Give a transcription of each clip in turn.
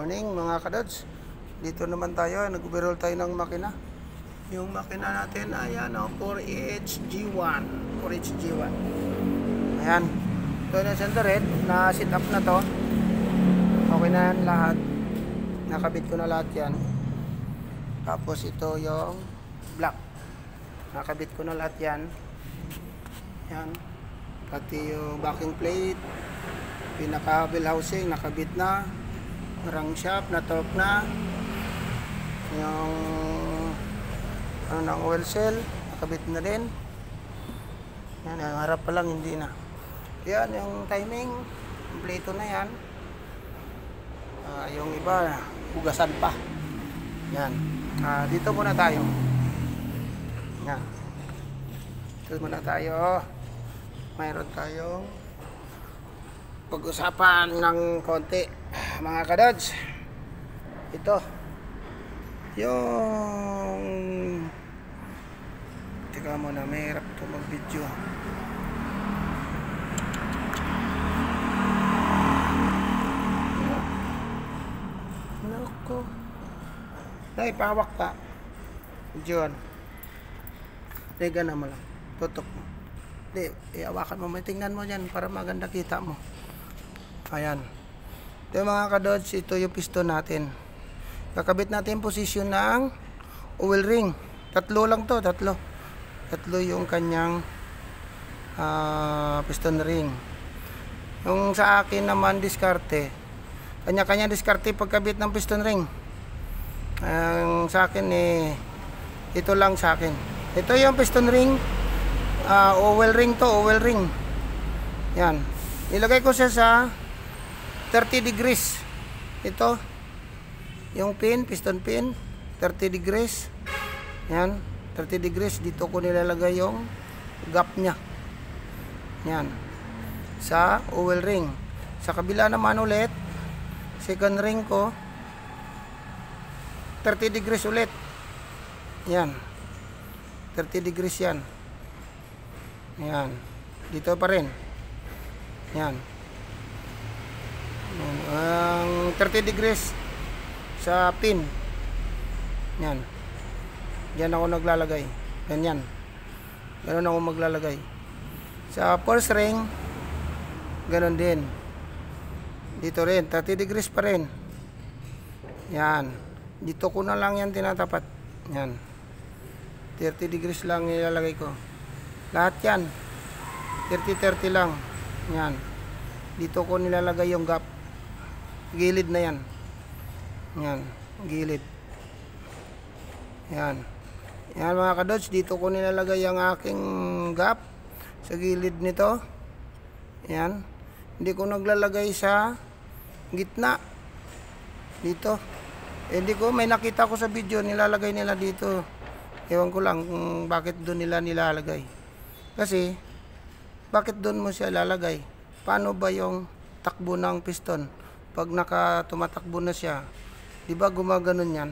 morning mga kadods. Dito naman tayo, nag-overhaul tayo ng makina. Yung makina natin, ayan o, 4HG1. 4HG1. Ayan. Ito na center head, na sit up na to. Okay na yan lahat. Nakabit ko na lahat yan. Tapos ito yung black. Nakabit ko na lahat yan. Yan. Pati yung backing plate. Pinaka-bevel housing, nakabit na. Crankshaft, na-torque na. Yung ano ng oil cell, nakabit na din. Yan, ang harap pa lang, hindi na. Yan, yung timing, kompleto na yan. Yung iba, hugasan pa. Yan. Dito muna tayo. Yan. Dito muna tayo. Mayroon tayong pag-usapan ng konti mga kadods. Ito yung teka muna, mahirap ito mag video. Naku, naipawak ka John. Teka na mo lang, tutok mo. Hindi, iawakan mo, may tingnan mo dyan para maganda kita mo. Ayan. Ito mga kadods, ito yung piston natin. Kakabit natin yung posisyon ng oil ring. Tatlo lang to, tatlo. Tatlo yung kanyang piston ring. Yung sa akin naman diskarte. Kanya-kanya diskarte pagkabit ng piston ring. Ang sa akin ito lang sa akin. Ito yung piston ring. Oil ring to, oil ring. Yan. Nilagay ko siya sa 30 degrees. Ito yung pin, piston pin, 30 degrees. Yan, 30 degrees. Dito ko nilalagay yung gap nya. Yan, sa oil ring. Sa kabila naman ulit, second ring ko 30 degrees ulit. Yan, 30 degrees yan. Yan, dito pa rin. Yan, ang 30 degrees sa pin. Yan. Diyan ako naglalagay. Ganyan. Ganun ako maglalagay. Sa first ring, ganun din. Dito rin, 30 degrees pa rin. Yan. Dito ko na lang yan tinatapat. Yan. 30 degrees lang nilalagay ko. Lahat yan. 30-30 lang. Yan. Dito ko nilalagay yung gap. Gilid na yan. Yan, gilid. Yan. Yan mga kadods, dito ko nilalagay ang aking gap sa gilid nito. Yan. Hindi ko naglalagay sa gitna. Dito. Hindi ko, may nakita ko sa video, nilalagay nila dito. Ewan ko lang kung bakit doon nila nilalagay. Kasi, bakit doon mo siya lalagay? Paano ba yung takbo ng piston? Pag tumatakbo na siya, di ba gumaganon yan?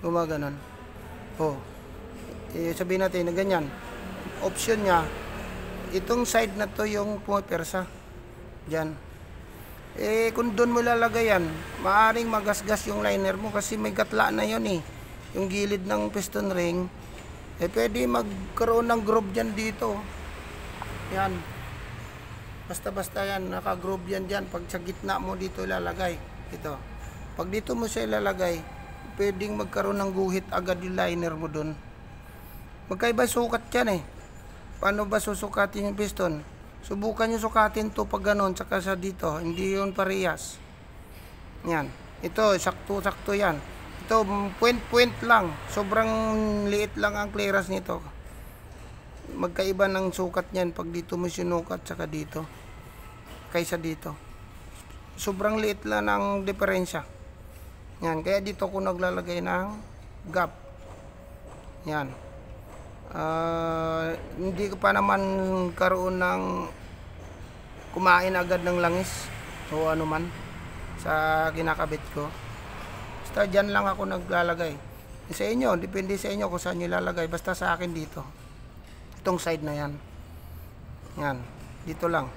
Gumaganon. Oh. Sabihin natin na ganyan. Option niya, itong side na to yung pumapersa. Diyan. Kung doon mo lalagay yan, maaring magasgas yung liner mo kasi may gatla na yun eh. Yung gilid ng piston ring, pwede magkaroon ng groove dyan dito. Yan. Basta-basta yan, naka-groove yan dyan. Pag sa gitna mo dito ilalagay. Ito. Pag dito mo siya ilalagay, pwedeng magkaroon ng guhit agad yung liner mo dun. Magkaiba sukat yan eh. Paano ba susukatin yung piston? Subukan nyo sukatin to pag ganon, tsaka sa dito. Hindi yun parehas. Yan. Ito, sakto-sakto yan. Ito, point lang. Sobrang liit lang ang clearance nito. Magkaiba ng sukat niyan pag dito mo sinukat saka dito kaysa dito. Sobrang liit lang ng diferensya. Yan, kaya dito ko naglalagay ng gap. Yan. Hindi ko pa naman karoon ng kumain agad ng langis o ano man sa kinakabit ko. Basta dyan lang ako naglalagay. Sa inyo, depende sa inyo kung saan nyo ilalagay. Basta sa akin dito. Itong side na yan. Yan. Dito lang.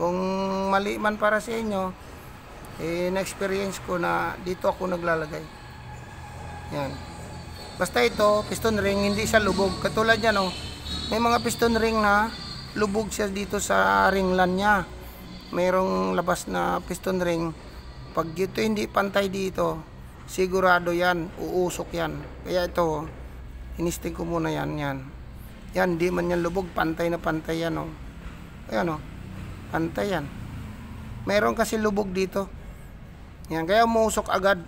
Kung mali man para sa inyo, na-experience ko na dito ako naglalagay. Yan. Basta ito, piston ring, hindi siya lubog. Katulad yan, oh. May mga piston ring na lubog siya dito sa ringlan niya. Mayroong labas na piston ring. Pag ito hindi pantay dito, sigurado yan, uusok yan. Kaya ito, inisting ko muna yan, yan. Yan, di man yan lubog, pantay na pantay yan, oh. Ayan, oh. Pantay yan. Mayroon kasi lubog dito. Yan, kaya umusok agad.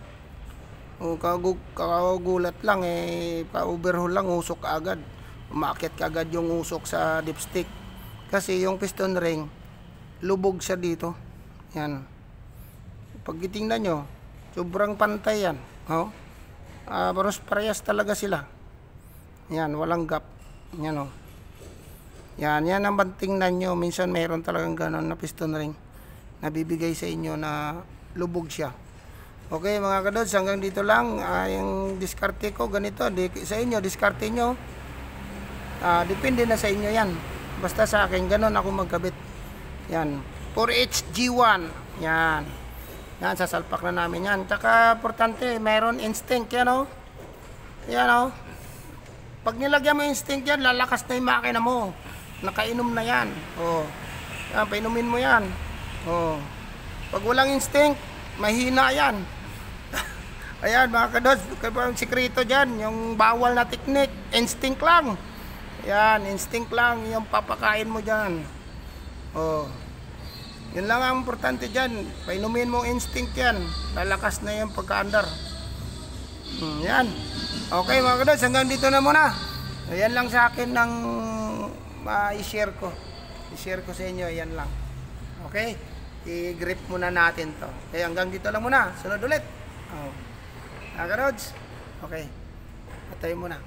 O, kagulat lang, pa-overhaul lang, usok agad. Umaakit ka agad yung usok sa dipstick. Kasi yung piston ring, lubog siya dito. Yan. Pag titingnan nyo, sobrang pantay yan. Oh. Parehas talaga sila. Yan, walang gap. Yan, oh. Yan ang tingnan nyo. Minsan mayroon talagang ganon na piston ring na bibigay sa inyo na lubog siya. Okay mga kadods, hanggang dito lang. Yung diskarte ko ganito. Sa inyo, diskarte nyo. Depende na sa inyo yan. Basta sa akin, ganon ako magkabit. Yan. 4HG1. Yan. Yan, sasalpak na namin yan. Tsaka, importante, mayroon instinct yan, oh. Yan, oh. Pag nilagyan mo instinct yan, lalakas na yung makina mo. Nakainom na yan. Oh. Yan, painumin mo yan. Oh. Pag walang instinct, mahina yan. Ayan, mga kadods, ang sikreto dyan, yung bawal na technique, instinct lang. Yan, instinct lang, yung papakain mo dyan. Oh. Yun lang ang importante dyan. Painumin mo instinct yan. Lalakas na yung pagka-andar. Yan. Okay mga kadods, hanggang dito na muna. Yan lang sa akin ng i-share ko. I-share ko sa inyo, yan lang. Okay? I-grip muna natin to. Okay, hanggang dito lang muna. Sunod ulit. Mga kadods. Okay. Patay muna.